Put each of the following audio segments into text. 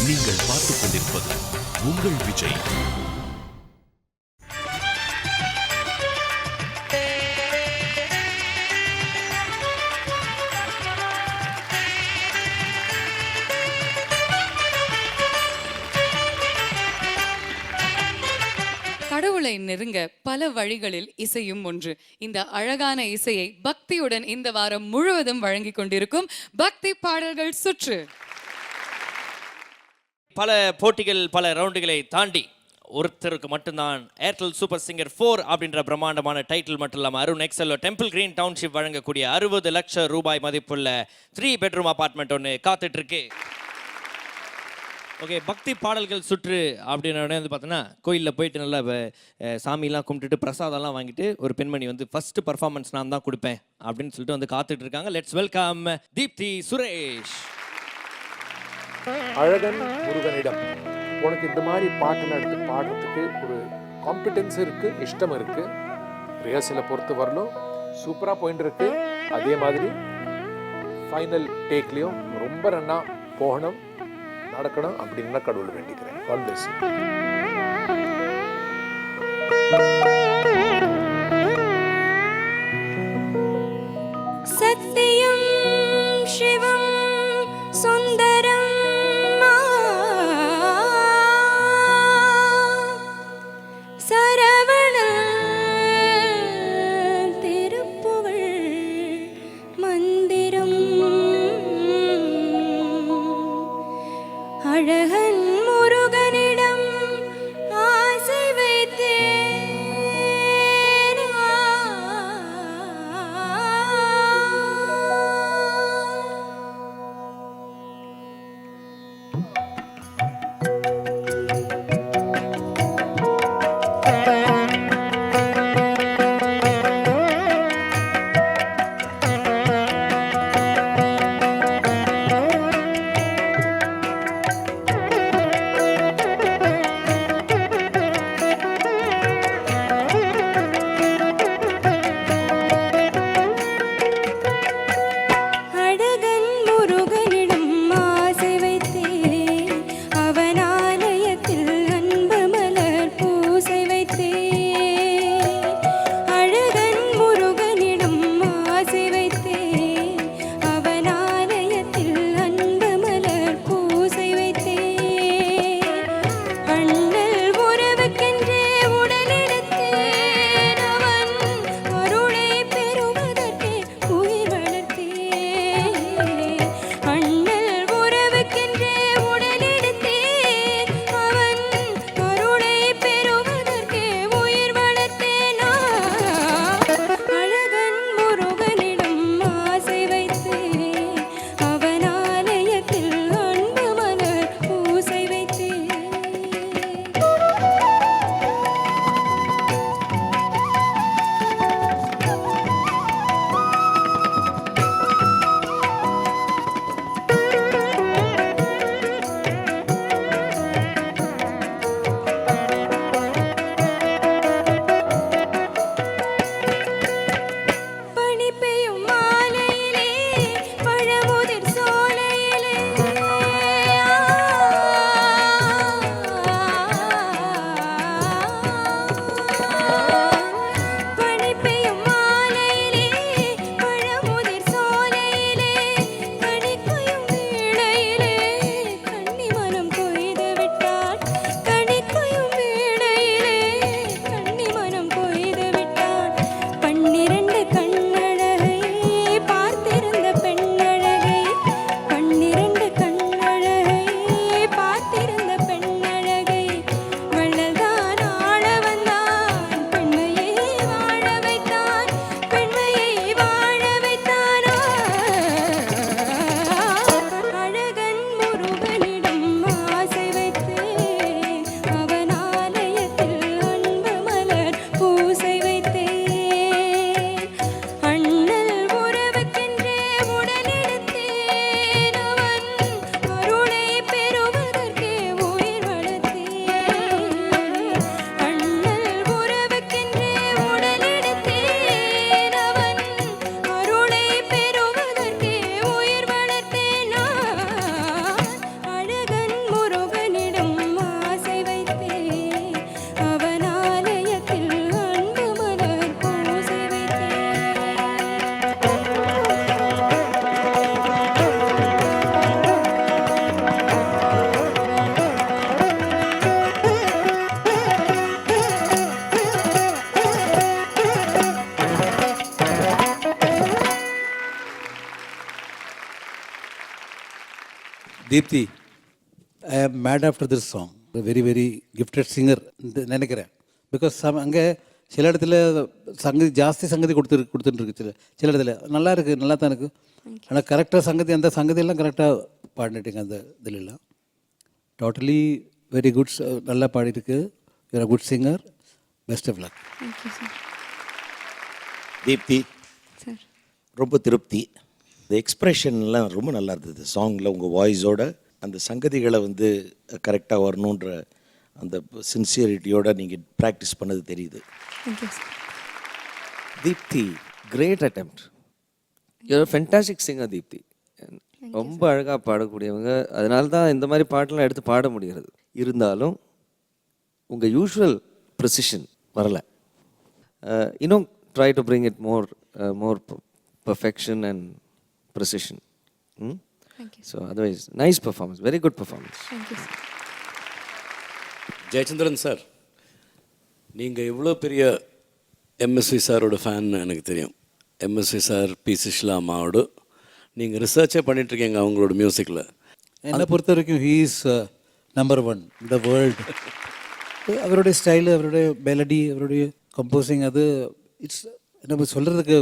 நீங்கள் பார்த்துக் கொண்டிருப்பது உங்கள் விஜய். கடவுளை நெருங்க பல வழிகளில் இசையும் ஒன்று. இந்த அழகான இசையை பக்தியுடன் இந்த வாரம் முழுவதும் வழங்கிக் கொண்டிருக்கும் பக்தி பாடல்கள் சுற்று. பல போட்டிகள், பல ரவுண்டுகளை தாண்டி ஒருத்தருக்கு மட்டும்தான் ஏர்டெல் சூப்பர் சிங்கர் 4 அப்படின்ற பிரம்மாண்டமான டைட்டில் மட்டும் இல்லாமல் அருண் எக்ஸலோ டெம்பிள் கிரீன் டவுன்ஷிப் வழங்கக்கூடிய 60 லட்சம் ரூபாய் மதிப்புள்ள 3 பெட்ரூம் அபார்ட்மெண்ட் ஒன்று காத்துட்டு இருக்கு. ஓகே, பக்தி பாடல்கள் சுற்று அப்படின்னு வந்து பார்த்தோன்னா கோயிலில் போயிட்டு நல்லா சாமிலாம் கும்பிட்டுட்டு பிரசாதம்லாம் வாங்கிட்டு ஒரு பெண்மணி வந்து ஃபர்ஸ்ட் பர்ஃபார்மன்ஸ் நான் தான் கொடுப்பேன் அப்படின்னு சொல்லிட்டு வந்து காத்துட்டு இருக்காங்க. Let's welcome Deepthi Suresh. அழகன் முருகனிடம் உனக்கு இந்த மாதிரி பாட்டெல்லாம் எடுத்து பாடுறதுக்கு ஒரு காம்பிடன்ஸ் இருக்கு, இஷ்டம் இருக்கு. ரிஹர்சலை பொறுத்து வரலும் சூப்பராக போயிட்டு இருக்கு. அதே மாதிரி ஃபைனல் டேக்லேயும் ரொம்ப நன்னா போகணும், நடக்கணும் அப்படின்னு கடவுள் வேண்டிக்கிறேன். God bless you. Satyam Shivam Sundaram Saravana Thiruppugazh மந்திரம் அழகன் முருகனிடம் ஆசை வைத்தேன். Deepti, I am mad after this song. Very very gifted singer நினைக்கிறேன். பிகாஸ் அங்கே சில இடத்துல சங்கதி ஜாஸ்தி சங்கதி கொடுத்துட்டுருக்கு. சில இடத்துல நல்லா இருக்குது, நல்லா தான் இருக்குது. ஆனால் கரெக்டாக சங்கதி அந்த சங்கதியெல்லாம் கரெக்டாக பாடினீங்க அந்த இதிலெல்லாம். டோட்டலி வெரி குட், நல்லா பாடிருக்கு. You're a good singer. Best of luck. Thank you sir. Deepthi, sir ரொம்ப திருப்தி. இந்த எக்ஸ்ப்ரெஷன்லாம் ரொம்ப நல்லா இருந்தது சாங்கில். உங்கள் வாய்ஸோட அந்த சங்கதிகளை வந்து கரெக்டாக வரணுன்ற அந்த சின்சியரிட்டியோட நீங்கள் ப்ராக்டிஸ் பண்ணது தெரியுது. Thank you sir. Deepti, great attempt. You're fantastic singer Deepti. ரொம்ப அழகாக பாடக்கூடியவங்க. அதனால தான் இந்த மாதிரி பாட்டெல்லாம் எடுத்து பாட முடிகிறது. இருந்தாலும் உங்கள் யூஷுவல் ப்ரெசிஷன் வரலை. இன்னும் try to bring it more perfection and precision. So otherwise nice performance, very good performance. Thank you sir. Jayachandran sir, நீங்கள் இவ்வளோ பெரிய எம்எஸ்வி சாரோட ஃபேன் எனக்கு தெரியும். எம்எஸ்வி சார், பி சுஷிலா அம்மாவோட நீங்கள் ரிசர்ச்சே பண்ணிகிட்ருக்கீங்க அவங்களோட மியூசிக்கில். என்னை பொறுத்த வரைக்கும் ஹீ இஸ் நம்பர் 1 இந்த வேர்ல்டு. அவருடைய ஸ்டைலு, அவருடைய மெலடி, அவருடைய கம்போசிங், அது இட்ஸ் நம்ம சொல்கிறதுக்கு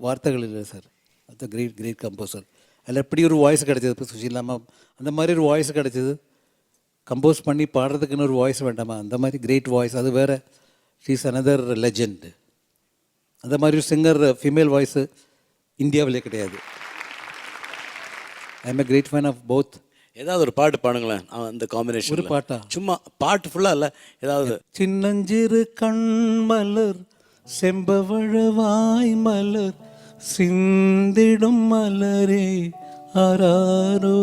வார்த்தைகள் இல்லை சார். அது கிரேட் கிரேட் கம்போசர். அதில் எப்படி ஒரு வாய்ஸ் கிடச்சிது, இப்போ சுஷீலாமா அந்த மாதிரி ஒரு வாய்ஸ் கிடச்சிது. கம்போஸ் பண்ணி பாடுறதுக்குன்னு ஒரு வாய்ஸ் வேண்டாமா, அந்த மாதிரி கிரேட் வாய்ஸ். அது வேறு. She is another legend. அந்த மாதிரி ஒரு சிங்கர் ஃபீமேல் வாய்ஸு இந்தியாவிலே கிடையாது. I am a great fan of both. ஏதாவது ஒரு பாட்டு பாடுங்களேன் அந்த காம்பினேஷன். ஒரு பாட்டா? சும்மா பாட்டு ஃபுல்லாக இல்லை, ஏதாவது. சின்னஞ்சிறு கண்மலர் செம்பவழவாய் மலர் சிந்திடும் மலரே ஆராரோ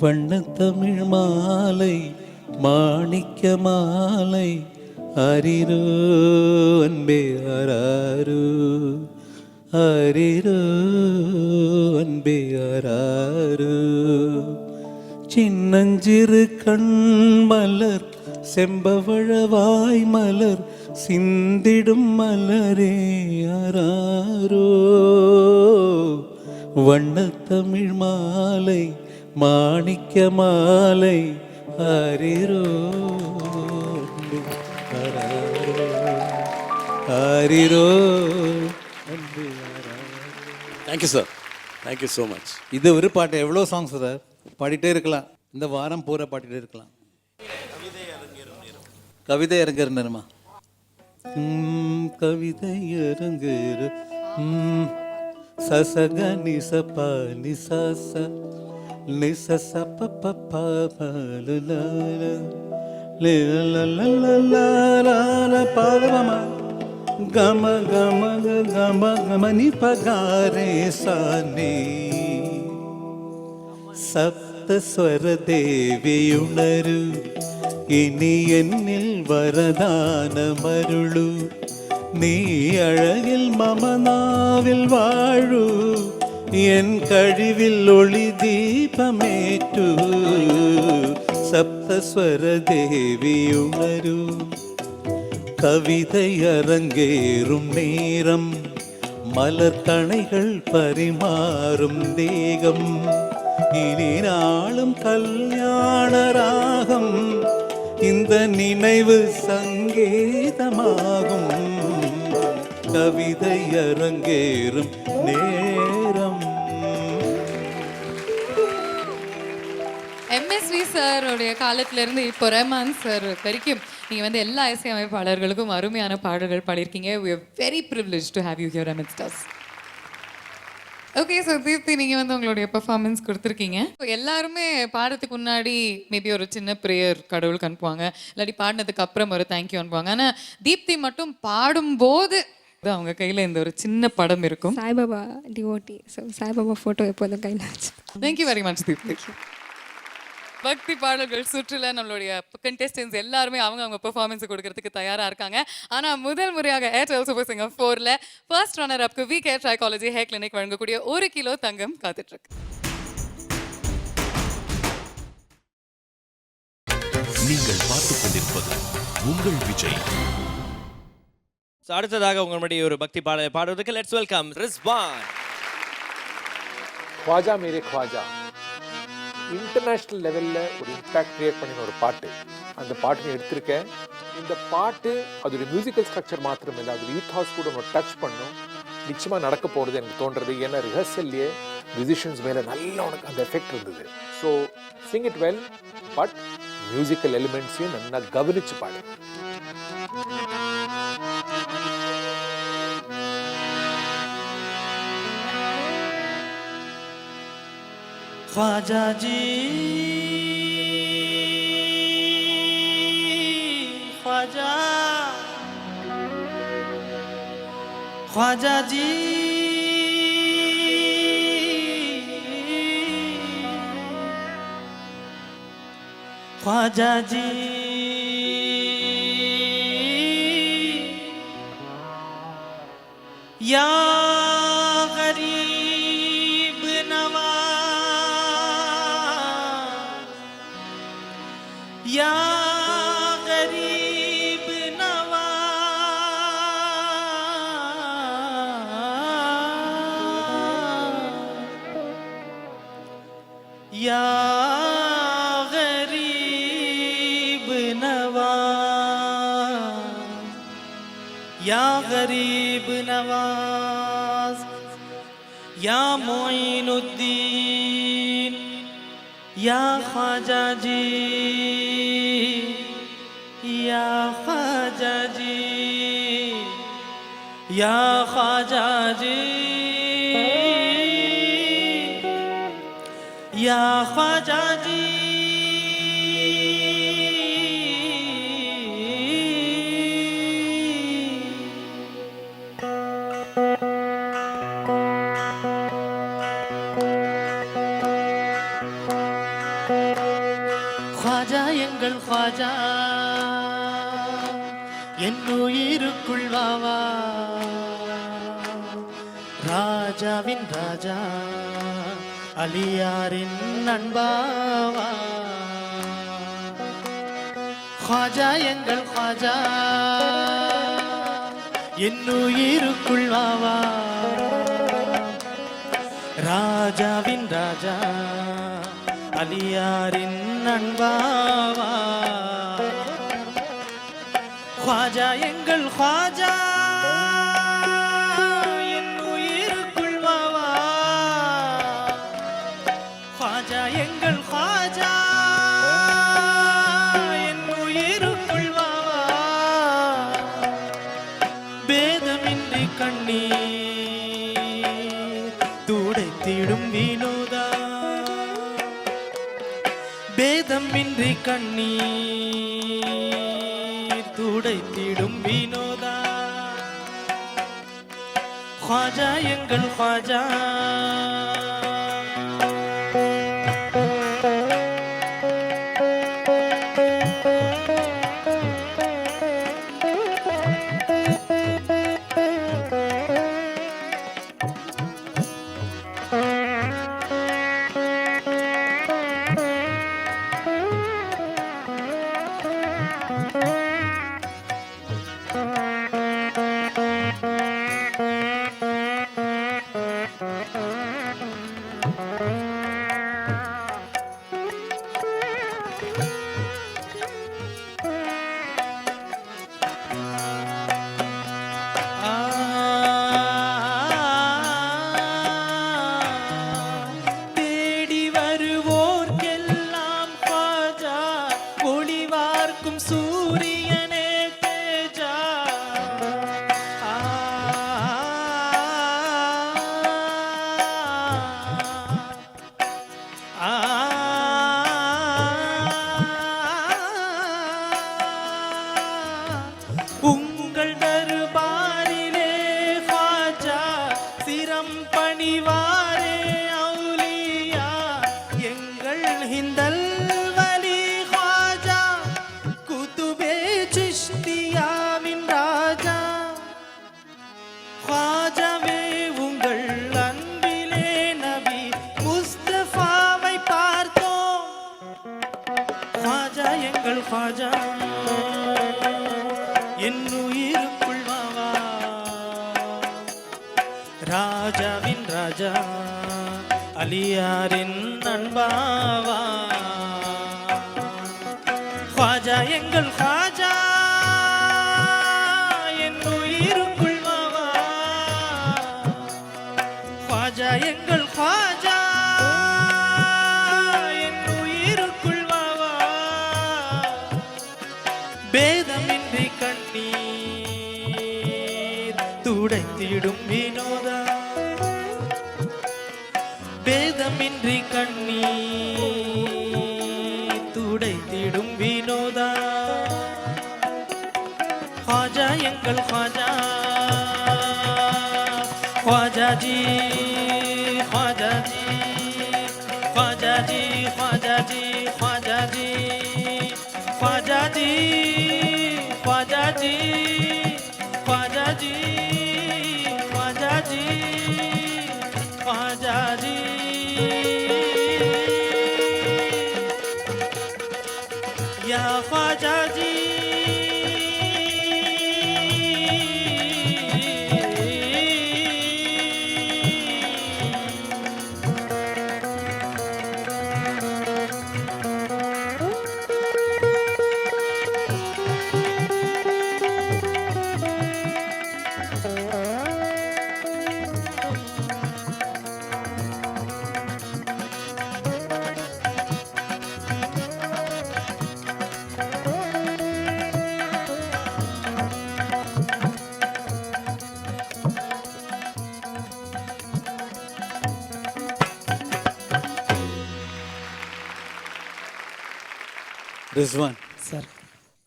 வண்ணத்தமிழ் மாலை மாணிக்க மாலை அரிரோ அன்பே ஆராரோ அரிரோ அன்பே ஆராரோ. சின்னஞ்சிறு கண்மலர் செம்பவழவாய் மலர் சிந்திடும் மலரே ஆராரோ வண்ணத்தமிழ் மாலை மாணிக்க மாலை ஆரிரோ ஆரிரோ. Thank you sir, thank you so much. இது ஒரு பாட்டு, எவ்வளோ சாங்ஸ் சார் பாடிட்டே இருக்கலாம். இந்த வாரம் பூரா பாடிட்டே இருக்கலாம். கவிதை அரங்கேறமா? கவிதை அரங்கேற சசக நிசப நிசச நிசச பாதமா கம கம கம கமனி பகாரே சானே സപ്തസ്വര ദേവിയുണരു ഇനി എന്നിൽ വരദാനമരുളു നീ അഴകിൽ മമനാവിൽ വാഴു എൻ കഴിവിൽ ഒളി ദീപമേറ്റു സപ്തസ്വര ദേവിയുണരു கவிதை அரங்கேறும் நேரம் மலர் கணைகள் பரிமாறும் தேகம் இனி நாளும் கல்யாண ராகம் இந்த நினைவு சங்கீதமாகும் கவிதை அரங்கேறும் நேரம். எம்எஸ்வி சாரோடைய காலத்துல இருந்து இப்போ ரஹ்மான் சார் வரைக்கும் நீங்க வந்து எல்லா இசையமைப்பாளர்களுக்கும் அருமையான பாடல்கள் பாடியிருக்கீங்க. we are very privileged to have you here amidst us. Okay, so Deepti நீங்கள் வந்து உங்களுடைய பெர்ஃபார்மன்ஸ் கொடுத்துருக்கீங்க. எல்லாருமே பாடுறதுக்கு முன்னாடி மேபி ஒரு சின்ன ப்ரேயர் கடவுளுக்கு அனுப்புவாங்க, இல்லாட்டி பாடினதுக்கு அப்புறம் ஒரு தேங்க்யூ அனுப்புவாங்க. ஆனால் தீப்தி மட்டும் பாடும்போது அவங்க கையில் இந்த ஒரு சின்ன படம் இருக்கும். Saibaba devotee, so Saibaba photo எப்போதும் கையில் வச்சு. Thank you very much Deepti. பக்தி பாடல்கள் சுற்றுல நம்மளுடைய கண்டெஸ்டன்ஸ் எல்லாருமே அவங்க பெர்ஃபார்மன்ஸ் கொடுக்கறதுக்கு தயாரா இருக்காங்க. ஆனா முதல் முறையாக ஏர்டெல் சூப்பர் சிங்கர் 4ல ஃபர்ஸ்ட் ரன்னர் அப்க்கு V care trichology hair clinic வழங்கக்கூடிய 1 கிலோ தங்கம் காத்துட்டு இருக்கு. நீங்கள் பார்த்துக் கொண்டிருப்பது உங்கள் விஜய். அடுத்ததாக உங்கள் முன்னாடி ஒரு பக்தி பாடலை பாடுவதற்கு லெட்ஸ் வெல்கம் ரிஸ்வான். ख्वाजा मेरे ख्वाजा இன்டர்நேஷ்னல் லெவலில் ஒரு இம்பேக்ட் க்ரியேட் பண்ணின ஒரு பாட்டு. அந்த பாட்டு நான் எடுத்திருக்கேன். இந்த பாட்டு அதோடைய மியூசிக்கல் ஸ்ட்ரக்சர் மாத்திரம் இல்லை, அதோட ஈத்தாஸ் கூட நம்ம டச் பண்ணும். நிச்சயமாக நடக்க போகிறது எனக்கு தோன்றது. ஏன்னா ரிஹர்சல்லையே மியூசிஷியன்ஸ் மேலே நல்ல உனக்கு அந்த எஃபெக்ட் இருந்தது. So sing it well, but musical எலிமெண்ட்ஸையும் நல்லா கவனிச்சு பாடு. ख्वाजा जी ख्वाजा ख्वाजा जी ख्वाजा जी या गरीब नवाज या गरीब नवाज या गरीब नवाज या गरीब नवाज या मोइनुद्दीन या ख्वाजा जी या ख्वाजा जी या ख्वाजा जी या ख्वाजा जी ख्वाजा எங்கள் ख्वाजा என் உயிருக்குள் வாவா ராஜாவின் ராஜா அலியாரின் நண்பாவா ख्वाजा எங்கள் ख्वाजा என் உயிருக்குள் வாவா ராஜாவின் ராஜா அலியாரின் நண்பாவா ख्वाजा எங்கள் ख्वाजा என் உயிருக்குள் வாவா ख्वाजा எங்கள் ख्वाजा என் உயிருக்குள் வாவா பேதமின்றி கண்ணீர் துடைத்திடும் வினோதா பேதமின்றி கண்ணீர் துடைத்திடும் வினோதா ख्वाजा எங்கள் ख्वाजा தேடி வருவோர்க்கெல்லாம் ख्वाजा ஒளிவார்க்கும் சூரியனே தேஜா உங்கள் தர்பாரிலே ख्वाजा சிரம் பணிவாரே அவுலியா எங்கள் ஹிந்தல் வலி ख्वाजा குதுபே சிஷ்தியாவின் ராஜா ख्वाजाவே உங்கள் அன்பிலே நபி முஸ்தஃபாவை பார்த்தோம் ख्वाजा எங்கள் ख्वाजा என் உயிருக்குள் வாவா ராஜாவின் ராஜா அலியாரின் அன்பாவா ख्वाजा எங்கள் ख्वाजा என் உயிருக்குள் வாவா ख्वाजा எங்கள் ख्वाजा என் உயிருக்குள் வாவா பேதமின்றி கண்ணீர் துடைத்திடும் வினோதா பேதமின்றி கண்ணீர் துடைத்திடும் வினோதா ख्वाजा எங்கள் ख्वाजा ख्वाजा जी ख्वाजा जी ख्वाजा जी ख्वाजा जी ख्वाजा जी ख्वाजा जी ख्वाजा जी ख्वाजा जी ख्वाजा जी ख्वाजा जी या ख्वाजा जी ரிஸ்வான் सर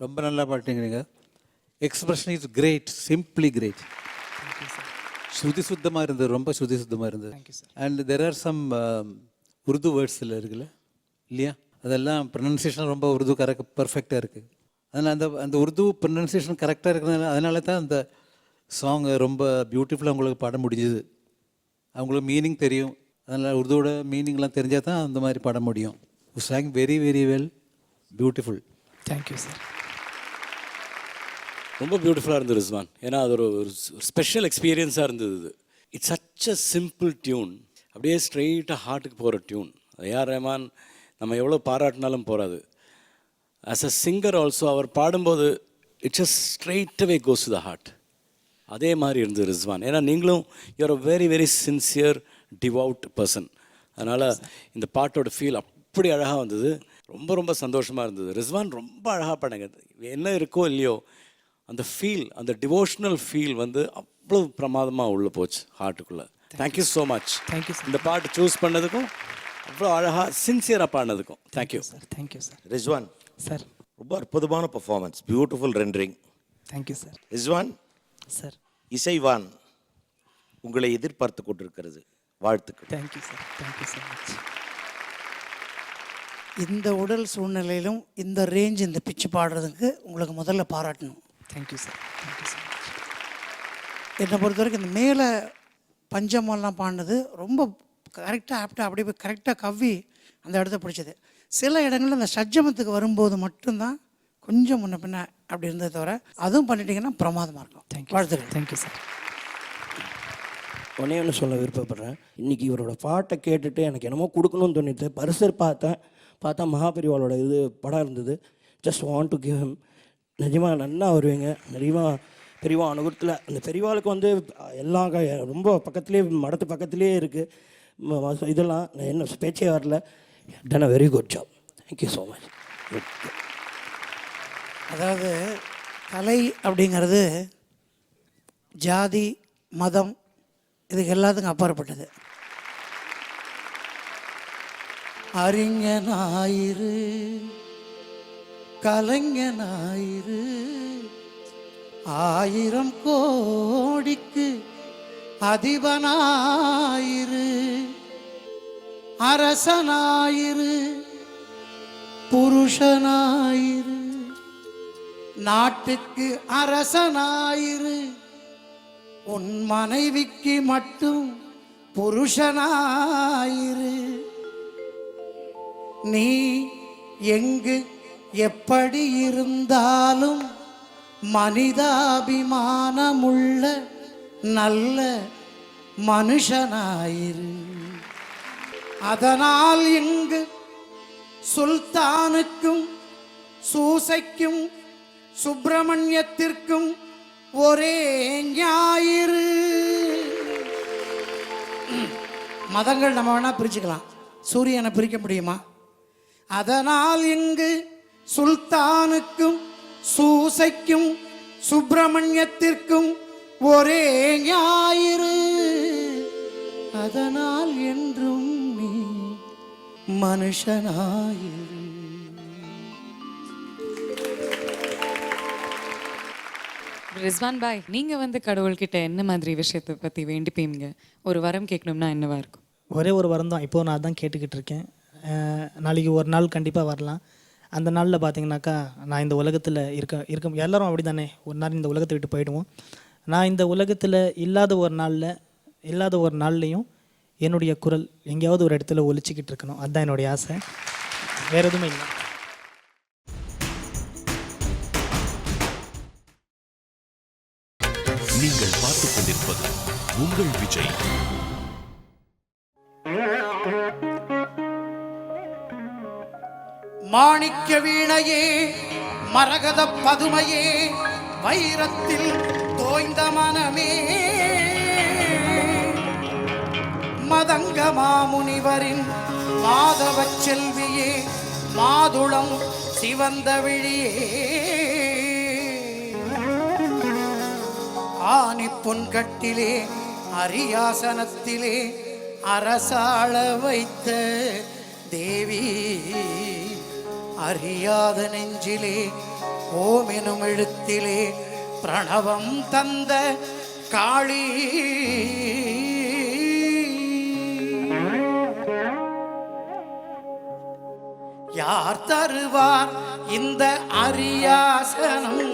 ரொம்ப நல்லா பாட்டுங்கிறீங்க. Expression is great, simply great. Shruti சுத்தமாக இருந்தது, ரொம்ப ஸ்ருதி சுத்தமாக இருந்தது. And there are some Urdu வேர்ட்ஸில் இருக்குல்ல இல்லையா, அதெல்லாம் ப்ரொனன்சியேஷன் ரொம்ப உருது கரெக்ட் பர்ஃபெக்டாக இருக்குது. அதனால் அந்த உருது ப்ரொனன்சியேஷன் கரெக்டாக இருக்கிறதுனால அதனால தான் அந்த சாங் ரொம்ப பியூட்டிஃபுல்லாக அவங்களுக்கு பாட முடிஞ்சுது. அவங்களுக்கு மீனிங் தெரியும், அதனால் உருதுவோட மீனிங்லாம் தெரிஞ்சால் தான் அந்த மாதிரி பாட முடியும். You song very very well, beautiful. Thank you sir ரொம்ப பியூட்டிஃபுல்லாக இருந்தது ரிஸ்வான். ஏன்னா அது ஒரு ஸ்பெஷல் எக்ஸ்பீரியன்ஸாக இருந்தது. It's such a simple tune, அப்படியே ஸ்ட்ரெயிட்டாக ஹார்ட்டுக்கு போகிற டியூன். ஏஆர் ரஹ்மான் நம்ம எவ்வளோ பாராட்டினாலும் போகாது. ஆஸ் அ சிங்கர் ஆல்சோ அவர் பாடும்போது it's just straight away goes to the heart. அதே மாதிரி இருந்தது ரிஸ்வான். ஏன்னா நீங்களும் you're a very very sincere devout person. அதனால் இந்த பாட்டோட ஃபீல் அப்படி அழகாக வந்தது. ரொம்ப ரொம்ப சந்தோஷமாக இருந்தது. ரிஸ்வான் ரொம்ப அழகாக பாடுங்க. என்ன இருக்கோ இல்லையோ அந்த ஃபீல், அந்த டிவோஷனல் ஃபீல் வந்து அவ்வளோ பிரமாதமாக உள்ளே போச்சு ஹார்ட்டுக்குள்ளே. Thank you so much. Thank you sir. இந்த பாட்டு சூஸ் பண்ணதுக்கும் அவ்வளோ அழகாக சின்சியராக பாடினதுக்கும் thank you sir. Thank you sir. Rizwan sir ரொம்ப அற்புதமான performance, beautiful rendering. Thank you sir. Rizwan sir இசைவான் உங்களை எதிர்பார்த்து கொண்டிருக்கிறது. வாழ்த்துக்கள். Thank you sir. Thank you so much. இந்த உடல் சூழ்நிலையிலும் இந்த ரேஞ்ச் இந்த பிச்சு பாடுறதுக்கு உங்களுக்கு முதல்ல பாராட்டணும். Thank you sir. Thank you so much. என்னை பொறுத்த வரைக்கும் இந்த மேலே பஞ்சமெல்லாம் பாடினது ரொம்ப கரெக்டாக ஆப்டாக அப்படியே போய் கரெக்டாக கவ்வி அந்த இடத்த பிடிச்சது. சில இடங்களில் இந்த சஜ்ஜமத்துக்கு வரும்போது மட்டும்தான் கொஞ்சம் முன்ன பின்ன அப்படி இருந்ததை தவிர அதுவும் பண்ணிட்டீங்கன்னா பிரமாதமாக இருக்கும். தேங்க்யூ. வாழ்த்துக்கள். Thank you sir. ஒன்றே ஒன்று சொல்ல விருப்பப்படுறேன். இன்றைக்கி இவரோட பாட்டை கேட்டுட்டு எனக்கு என்னமோ கொடுக்கணும்னு தோணிட்டு பரிசர் பார்த்தா மகாபெரிவாளோட இது படம் இருந்தது. Just want to give him. நிஜமாக நல்லா வருவீங்க. நிஜமாக பெரியவா அனுகூலத்தில் அந்த பெரியவாளுக்கு வந்து எல்லாம் ரொம்ப பக்கத்துலேயே மடத்து பக்கத்துலேயே இருக்குது. இதெல்லாம் என்ன பேச்சே வரல. Done a very good job. Thank you so much. அதாவது கலை அப்படிங்கிறது ஜாதி மதம் இதுக்கு எல்லாத்துக்கும் அப்பாற்பட்டது. அறிஞனாயிரு கலைஞனாயிரு 1000 கோடிக்கு அதிபனாயிரு அரசனாயிரு புருஷனாயிரு நாட்டுக்கு அரசனாயிரு உன் மனைவிக்கு மட்டும் புருஷனாயிரு நீ எங்கு எப்படி இருந்தாலும் மனிதாபிமானமுள்ள நல்ல மனுஷனாயிரு. அதனால் இங்கு சுல்தானுக்கும் சூசைக்கும் சுப்பிரமணியத்திற்கும் ஒரே ஞாயிறு. மதங்கள் நம்ம வேணா பிரிச்சுக்கலாம், சூரியனை பிரிக்க முடியுமா? அதனால் இங்கு சுல்தானுக்கும் சூசைக்கும் சுப்பிரமணியத்திற்கும் ஒரே ஞாயிறு. அதனால் என்றும் நீ மனுஷனாயிரு. ரிஸ்வான் பாய், நீங்க வந்து கடவுள்கிட்ட என்ன மாதிரி விஷயத்தை பத்தி வேண்டிப்பீங்க? ஒரு வரம் கேட்கணும்னா என்னவா இருக்கும்? ஒரே ஒரு வரம் தான். இப்போது நான் அதான் கேட்டுக்கிட்டு இருக்கேன். நாளைக்கு ஒரு நாள் கண்டிப்பாக வரலாம். அந்த நாளில் பார்த்தீங்கன்னாக்கா நான் இந்த உலகத்தில் இருக்க எல்லோரும் அப்படி தானே, ஒரு நாள் இந்த உலகத்தை விட்டு போயிடுவோம். நான் இந்த உலகத்தில் இல்லாத ஒரு நாள்லையும் என்னுடைய குரல் எங்கேயாவது ஒரு இடத்துல ஒலிச்சிக்கிட்டு இருக்கணும். அதுதான் என்னுடைய ஆசை, வேறு எதுவுமே இல்லை. நீங்கள் பார்த்துக் கொண்டிருப்பது உங்கள் விஜய். மாணிக்க வீணையே, மரகத பதுமையே, வைரத்தில் தோய்ந்த மனமே, மதங்க மாமுனிவரின் மாதவ செல்வியே, மாதுளம் சிவந்த விழியே, ஆனி பொன்கட்டிலே அரியாசனத்திலே அரசாள வைத்த தேவி, அறியாத நெஞ்சிலே ஓமெனும் எழுத்திலே பிரணவம் தந்த காளி. யார் தருவார் இந்த அரியாசனம்?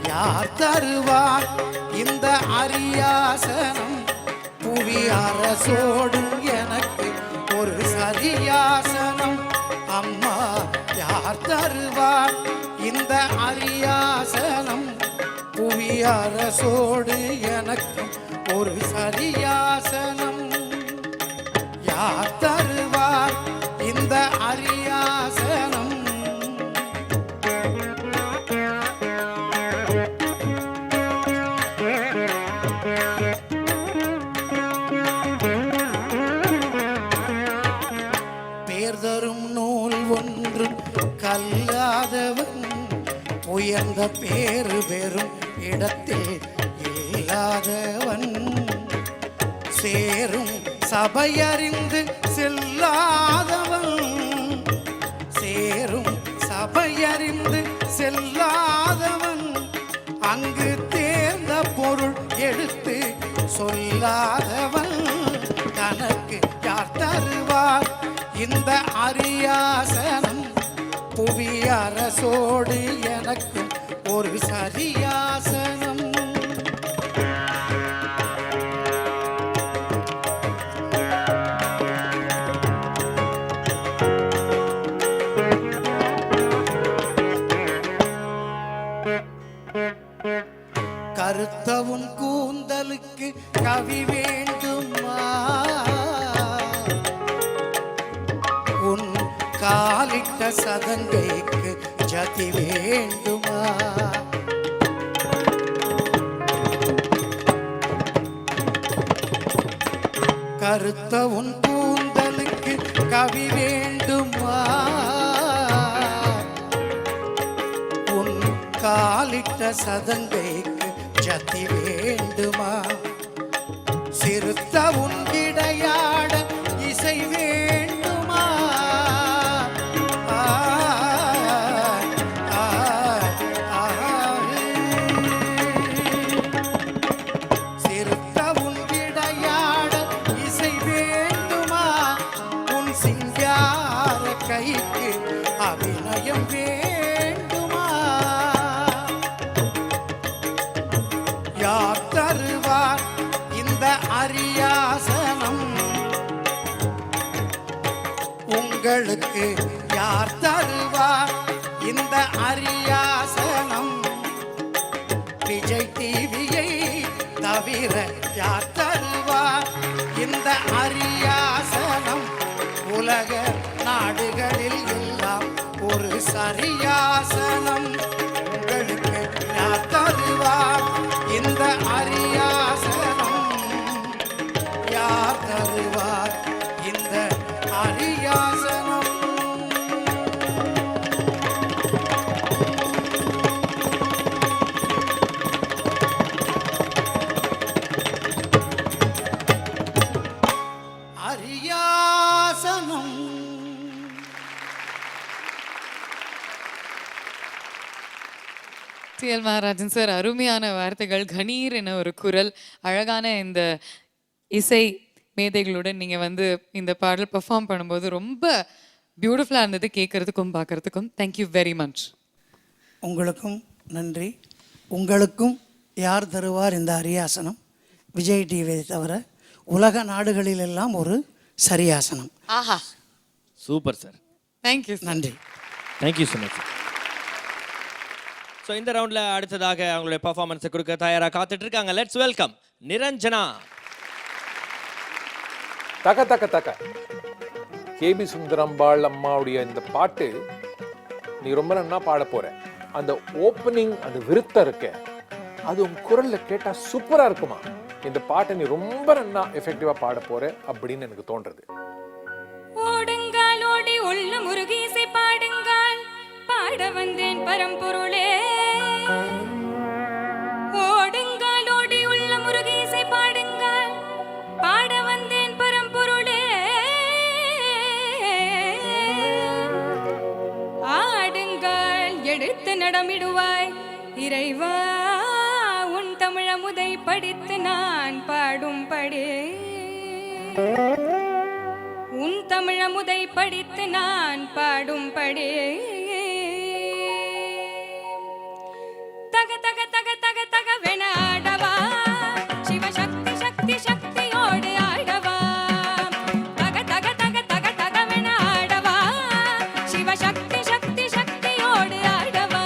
யார் தருவார் இந்த அரியாசனம்? புவி அரசோடு எனக்கு ஒரு சரியாசனம். அம்மா யார் தருவார் இந்த அரியாசனம்? புவி அரசோடு எனக்கு ஒரு சரியாசனம். யார் தருவார் இந்த அரியாசனம்? பேர்தரும் நூல் ஒன்றும் கல்லாதவன், உயர்ந்த பேரு பெறும் இடத்தில் இல்லாதவன், சேரும் சபையறிந்து செல்லாதவன், சேரும் சபையறிந்து செல்லாதவன், அங்கு தேர்ந்த பொருள் எடுத்து சொல்லாதவன், தனக்கு யார் தருவார் இந்த அரியாசனம்? புவி அரசோடு எனக்கு ஒரு சரியாசனம். கருத்தவும் கூந்தலுக்கு கவி வேண்டுமா? உன் காலிட்ட சதங்கைக்கு ஜதி வேண்டுமா? கருத்த உன் கூந்தலுக்கு கவி வேண்டுமா? உன் காலிட்ட சதங்கைக்கு ஜதி வேண்டுமா? சிறுத்த உன் கிடையாட இசை வேண்டுமா? சிறுத்த உன் கிடையாட இசை வேண்டுமா? உன் சிங்கார கைக்கு அபிநயம் வேண்டுமா? யார் தருவார் இந்த அரியாசனம்? உங்களுக்கு யார் தருவார் இந்த அரியாசனம்? விஜய் டிவியை யார் தருவார் இந்த அரியாசனம் உலக நாடுகளில் எல்லாம் ஒரு சரியாசனம் உங்களுக்கு யார் தருவார் இந்த அரியாசனம் யார் தருவார் இந்த அரியாசனம் அரியாசனம் TL மகாராஜன் சார் அருமையான வார்த்தைகள், கணீர் என ஒரு குரல், அழகான இந்த இசை மேதைகளுடன் நீங்கள் வந்து இந்த பாடல் பெர்ஃபார்ம் பண்ணும்போது ரொம்ப பியூட்டிஃபுல்லாக இருந்தது கேட்குறதுக்கும் பார்க்குறதுக்கும். Thank you very much. உங்களுக்கும் நன்றி. உங்களுக்கும் யார் தருவார் இந்த அரியாசனம் விஜய் டிவியை தவிர உலக நாடுகளிலெல்லாம் ஒரு சரியாசனம். ஆஹா, சூப்பர் சார். தேங்க்யூ. நன்றி. Thank you so much. ஸோ இந்த ரவுண்டில் அடுத்ததாக அவங்களுடைய பர்ஃபார்மன்ஸை கொடுக்க தயாராக காத்துட்டு இருக்காங்க. Let's welcome Niranjana. தக தக தக கேபி சுந்தரம்பாள் அம்மாவுடைய இந்த பாட்டு நீ ரொம்ப நன்னா பாட போற. அந்த ஓப்பனிங், அந்த விருத்தம் இருக்க, அது உன் குரல்ல கேட்டா சூப்பரா இருக்குமா. இந்த பாட்டை நீ ரொம்ப நன்னா எஃபெக்டிவா பாட போற அப்படின்னு எனக்கு தோன்றது. ஓடுங்கால் ஓடி உள்ள முருகீசை பாடுங்கால் பாட வந்தேன் பரம்பொருளே. ஓடுங்கால் ஓடி உள்ள முருகீசை பாடுங்கால் பாட வந்தேன் பரம்பொருளே. ஆடுங்கால் எடுத்து நடமிடுவாய் இறைவா, உன் தமிழமுதை படித்து நான் பாடும்படி. உன் தமிழமுதை படித்து நான் பாடும்படி. தக தக தக தக தகவென ஆடவா, சிவசக்தி சக்தி சக்தியோடு ஆடவா. தக தக தக தக தகவென ஆடவா, சிவசக்தி சக்தி சக்தியோடு ஆடவா.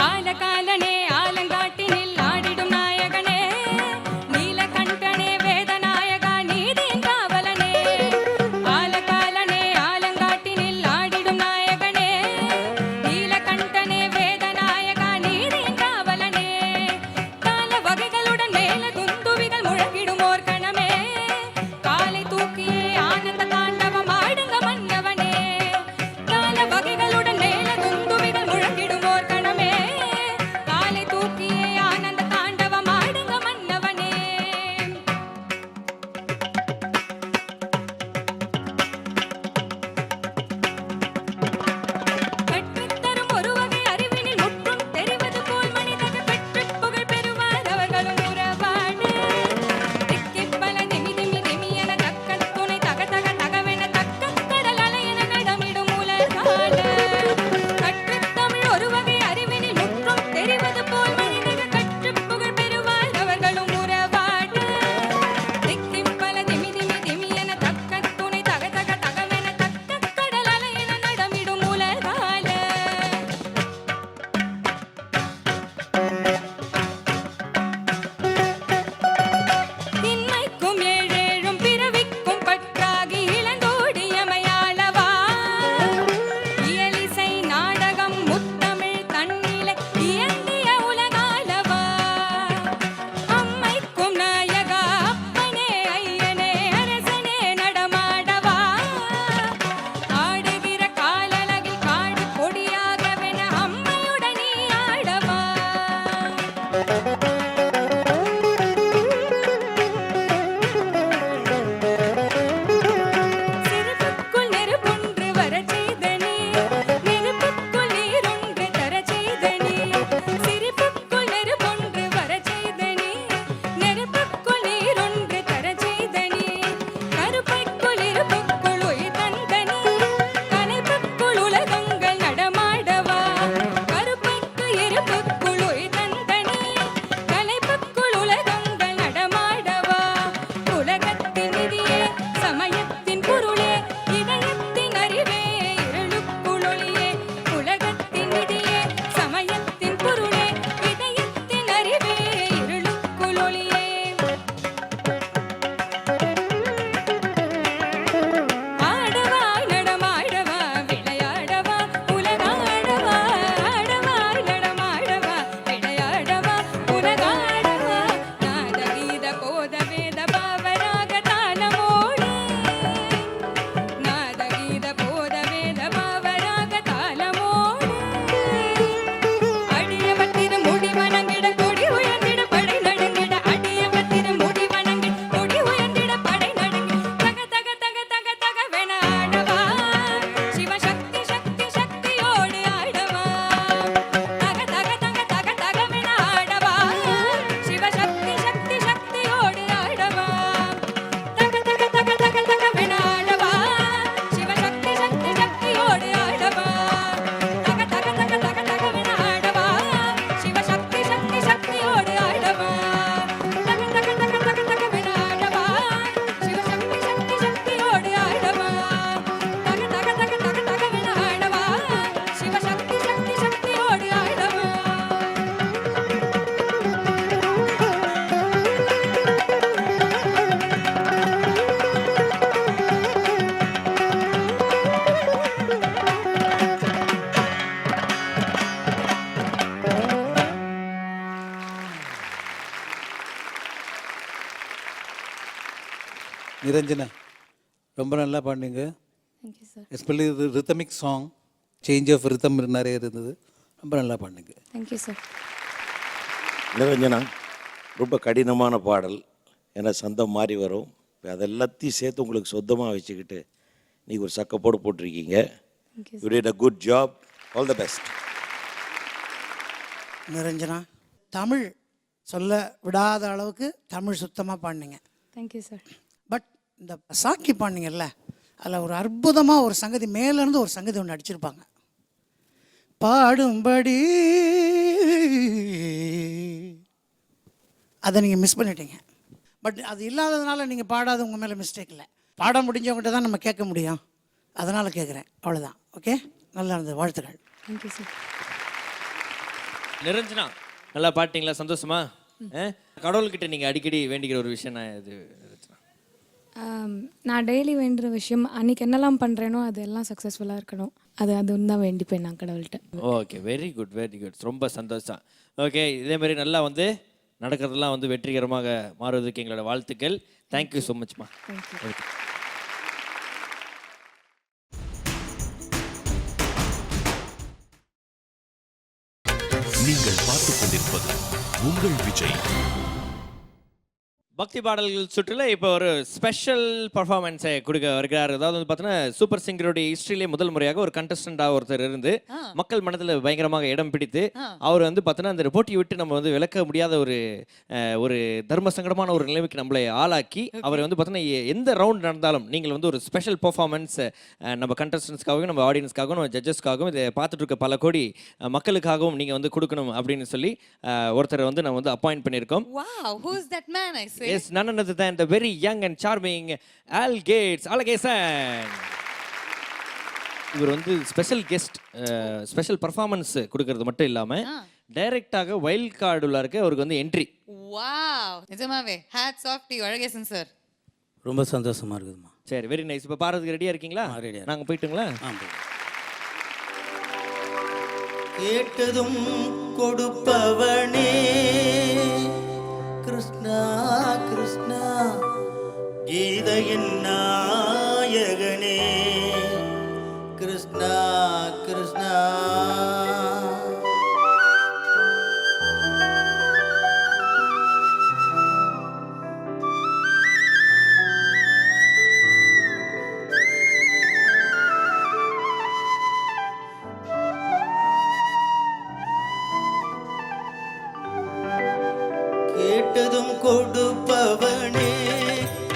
ஆலகாலனே ஆலங்க நிரஞ்சனா ரொம்ப நல்லா பாடினீங்க. Thank you sir. எஸ்பெஷலி இது rhythmic song, change of rhythm நிறைய இருந்தது. ரொம்ப நல்லா பாடினீங்க. Thank you sir. நிரஞ்சனா ரொம்ப கடினமான பாடல், ஏன்னா சந்தம் மாறி வரும். அதெல்லாத்தையும் சேர்த்து உங்களுக்கு சொந்தமாக வச்சுக்கிட்டு நீங்கள் ஒரு சக்கப்போடு போட்டிருக்கீங்க. You did a good job. All the best. Niranjana, Tamil சொல்ல விடாத அளவுக்கு தமிழ் சுத்தமாக பாடினீங்க. Thank you sir. பட் இந்த சாக்கி பாடினீங்கல்ல, அதில் ஒரு அற்புதமாக ஒரு சங்கதி, மேலேருந்து ஒரு சங்கதி ஒன்று அடிச்சிருப்பாங்க. பாடும்படி அதை நீங்கள் மிஸ் பண்ணிட்டீங்க. பட் அது இல்லாததுனால நீங்கள் பாடாத உங்கள் மேலே மிஸ்டேக் இல்லை. பாட முடிஞ்சவங்ககிட்ட தான் நம்ம கேட்க முடியும், அதனால் கேட்குறேன், அவ்வளோதான். ஓகே, நல்லா இருந்தது, வாழ்த்துக்கள். Thank you sir. நிரஞ்சனா நல்லா பாட்டிங்களா? சந்தோஷமா? கடவுள்கிட்ட நீங்கள் அடிக்கடி வேண்டிக்கிற ஒரு விஷயம் நான் இது நிரஞ்சனா? நான் டெய்லி வேண்டுற விஷயம், அன்றைக்கி என்னெல்லாம் பண்ணுறேனோ அது எல்லாம் சக்ஸஸ்ஃபுல்லாக இருக்கணும். அது தான் வேண்டிப்பேன் நான் கடவுள்கிட்ட. Okay, very good very good, ரொம்ப சந்தோஷம். ஓகே, இதேமாரி நல்லா வந்து நடக்கிறதெல்லாம் வந்து வெற்றிகரமாக மாறுவதற்கு எங்களோட வாழ்த்துக்கள். தேங்க்யூ ஸோ மச்மா. தேங்க்யூ. நீங்கள் பார்த்துக் கொண்டிருப்பது உங்கள் விஜய். பக்தி பாடல்கள் சுற்றுல இப்போ ஒரு ஸ்பெஷல் பர்ஃபார்மன்ஸை கொடுக்க வருகிறார். அதாவது வந்து பார்த்தீங்கன்னா சூப்பர் சிங்கருடைய ஹிஸ்ட்ரியிலே முதல் முறையாக ஒரு கண்டஸ்டண்டாக ஒருத்தர் இருந்து மக்கள் மனதில் பயங்கரமாக இடம் பிடித்து அவர் வந்து பார்த்தீங்கன்னா அந்த போட்டியை விட்டு நம்ம வந்து விளக்க முடியாத ஒரு தர்ம சங்கடமான ஒரு நிலைமைக்கு நம்மளை ஆளாக்கி அவர் வந்து பார்த்தீங்கன்னா எந்த ரவுண்ட் நடந்தாலும் நீங்கள் வந்து ஒரு ஸ்பெஷல் பர்ஃபார்மன்ஸ் நம்ம கண்டஸ்டன்ஸ்க்காகவும் நம்ம ஆடியன்ஸ்க்காகவும் நம்ம ஜட்ஜஸ்க்காகவும் இதை பார்த்துட்டு இருக்க பல கோடி மக்களுக்காகவும் நீங்கள் வந்து கொடுக்கணும் அப்படின்னு சொல்லி ஒருத்தரை வந்து நம்ம வந்து அப்பாயிண்ட் பண்ணியிருக்கோம். Wow, who is that man, I say? Yes, none other than the very young and charming Al Gates. Alagason. இவர் வந்து ஸ்பெஷல் கெஸ்ட், ஸ்பெஷல் பர்ஃபார்மன்ஸ் கொடுக்கறது மட்டும் இல்லாமல் டைரக்டாக வைல்ட் கார்டு உள்ளாருக்கு அவருக்கு வந்து என்ட்ரி. வாவ், நிஜமாவே hats off to Alagesan sir. ரொம்ப சந்தோஷமாக இருக்குதுமா. சரி, வெரி நைஸ். இப்போ பாடுறதுக்கு ரெடியாக இருக்கீங்களா? ரெடியாக. நாங்கள் போயிட்டுங்களா? கேட்டதும் கொடுப்பவனே கிருஷ்ணா கிருஷ்ணா, கீதையின் நாயகனே கிருஷ்ணா கிருஷ்ணா. கேட்டதும் கொடுப்பவனே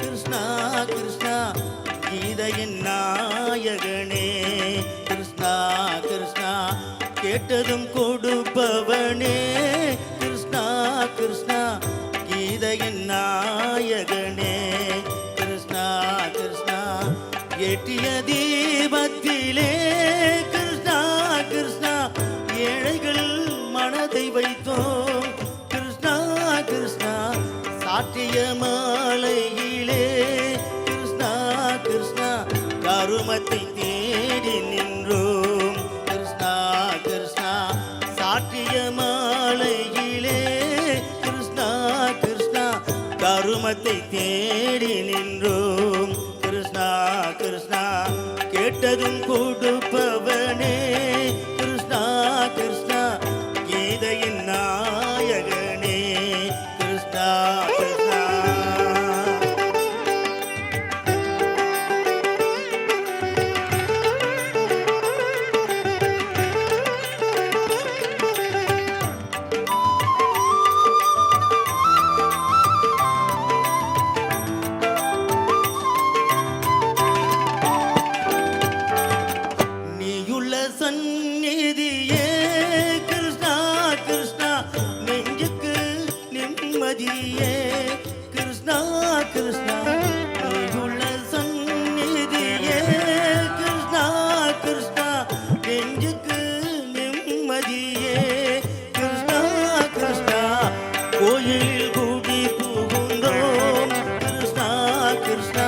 கிருஷ்ணா கிருஷ்ணா, கீதையின் நாயகனே கிருஷ்ணா கிருஷ்ணா. கேட்டதும் கொடுப்பவனே கிருஷ்ணா கிருஷ்ணா, கீதையின் நாயகனே கிருஷ்ணா கிருஷ்ணா. எட்டிய தீபத்திலே கிருஷ்ணா கிருஷ்ணா, ஏழைகள் மனதை வைத்தோம் கிருஷ்ணா. சாற்றிய மாலையிலே கிருஷ்ணா கிருஷ்ணா, கருமத்தை தேடி நின்றோம் கிருஷ்ணா கிருஷ்ணா. சாற்றிய மாலையிலே கிருஷ்ணா கிருஷ்ணா, கருமத்தை தேடி நின்றோம் கிருஷ்ணா கிருஷ்ணா. கேட்டதும் கொடுப்பவனே கிருஷ்ணா கிருஷ்ணா, கீதையின் நாயகனே கிருஷ்ணா கிருஷ்ணா. நீயுள்ள சந்நிதியே கிருஷ்ணா கிருஷ்ணா, நெஞ்சுக்கு நிம்மதியே கிருஷ்ணா கிருஷ்ணா. நீயுள்ள சந்நிதியே கிருஷ்ணா கிருஷ்ணா, நெஞ்சுக்கு நிம்மதியே கிருஷ்ணா கிருஷ்ணா. கோயிலில் கூடி புகுந்தோம் கிருஷ்ணா கிருஷ்ணா,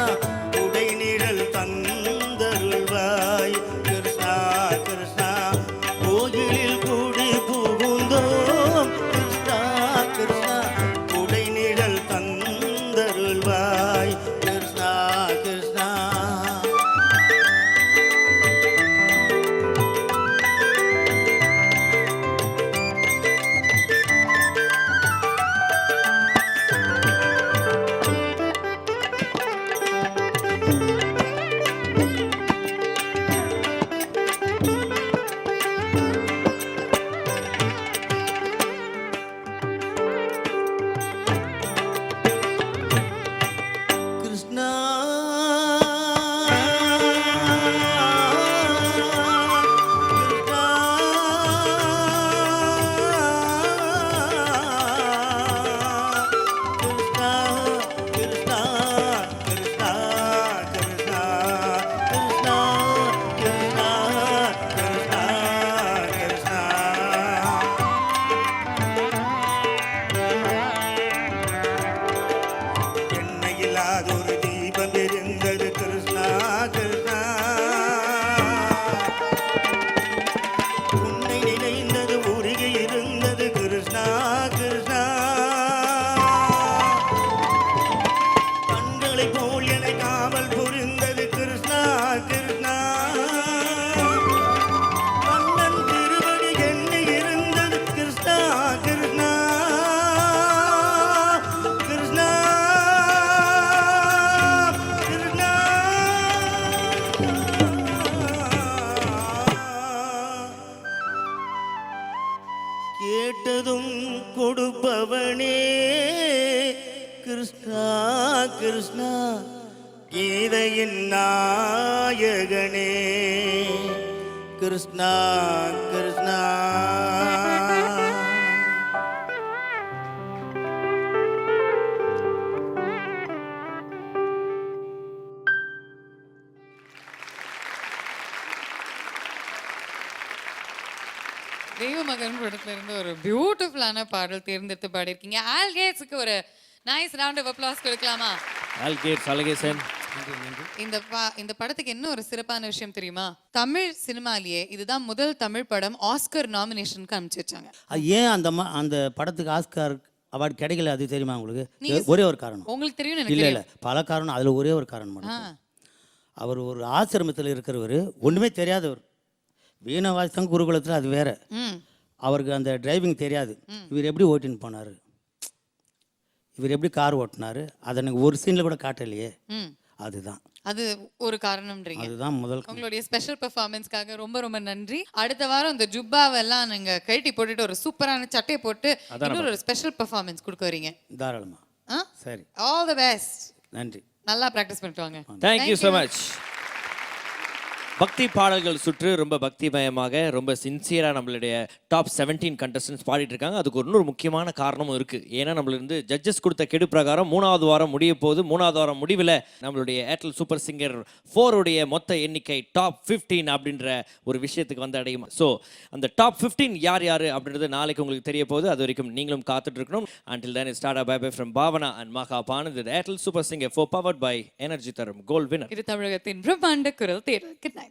உடை நிழல் தந்தருள்வாய் கிருஷ்ணா கிருஷ்ணா. கோயிலில் கூடி புகுந்தோம் கிருஷ்ணா கிருஷ்ணா, உடை நிழல் தந்தருள்வாய் கிருஷ்ணா கீதையின் நாயகனே கிருஷ்ணா கிருஷ்ணா. தெய்வமகன் படத்துல இருந்து ஒரு பியூட்டிஃபுல்லான பாடல் தேர்ந்தெடுத்து பாடியிருக்கீங்க. ஆல்கேட்ஸுக்கு ஒரு நைஸ் ரவுண்ட் ஆஃப் அப்ளாஸ் கொடுக்கலாமா? ஆல்கேட்ஸ் அழகேசன். இந்த படத்துக்கு என்ன ஒரு சிறப்பான விஷயம் தெரியுமா? தமிழ் சினிமாலேயே இதுதான் முதல் தமிழ் படம் ஆஸ்கர் நாமினேஷனுக்கு அனுப்பிச்சு வச்சாங்க. அது ஏன் அந்த படத்துக்கு ஆஸ்கார் அவார்டு கிடைக்கல அது தெரியுமா உங்களுக்கு? ஒரே ஒரு காரணம். உங்களுக்கு தெரியும்? இல்லை இல்லை, பல காரணம். அதில் ஒரே ஒரு காரணம் மட்டும். அவர் ஒரு ஆசிரமத்தில் இருக்கிறவர், ஒன்றுமே தெரியாதவர். வீணை வாசித்தாங்க குருகுலத்தில், அது வேற. அவருக்கு அந்த டிரைவிங் தெரியாது. இவர் எப்படி ஓட்டின்னு போனார், இவர் எப்படி கார் ஓட்டினார், அதை எனக்கு ஒரு சீனில் கூட காட்டலையே. அதுதான் அது ஒரு காரணம்ன்றீங்க. அதுதான் முதல். உங்களுடைய ஸ்பெஷல் பெர்ஃபார்மன்ஸ்க்காக ரொம்ப ரொம்ப நன்றி. அடுத்த வாரம் இந்த ஜுப்பாவெல்லாம் நீங்க கழட்டி போட்டுட்டு ஒரு சூப்பரான சட்டையை போட்டு இன்னொரு ஒரு ஸ்பெஷல் பெர்ஃபார்மன்ஸ் கொடுக்க வரீங்க. தாராளமா. சரி, ஆல் தி பெஸ்ட். நன்றி. நல்லா பிராக்டிஸ் பண்ணிட்டு வாங்க. Thank you so much. பக்தி பாடல்கள் சுற்று ரொம்ப பக்திமயமாக ரொம்ப சின்சியராக நம்மளுடைய டாப் 17 கண்டஸ்டன்ஸ் பாடிட்டு இருக்காங்க. அதுக்கு இன்னொரு முக்கியமான காரணமும் இருக்குது. ஏன்னா நம்மளுக்கு ஜட்ஜஸ் கொடுத்த கெடு பிரகாரம் 3வது வாரம் முடிய போது. 3வது வாரம் முடிவில் நம்மளுடைய ஏர்டெல் சூப்பர் சிங்கர் 4 உடைய மொத்த எண்ணிக்கை டாப் 15 அப்படின்ற ஒரு விஷயத்துக்கு வந்து அடையும். ஸோ அந்த டாப் 15 யார் யார் அப்படின்றது நாளைக்கு உங்களுக்கு தெரிய போகுது. அது வரைக்கும் நீங்களும் காத்துட்டு இருக்கணும். Until then, it's Tata bye bye from Bhavana and Maha Panand, the Airtel Super Singer 4 powered by Energy Tharum Gold winner. இது தமிழகத்தின் பிரம்மாண்ட குரல் தேர்வு. Good night.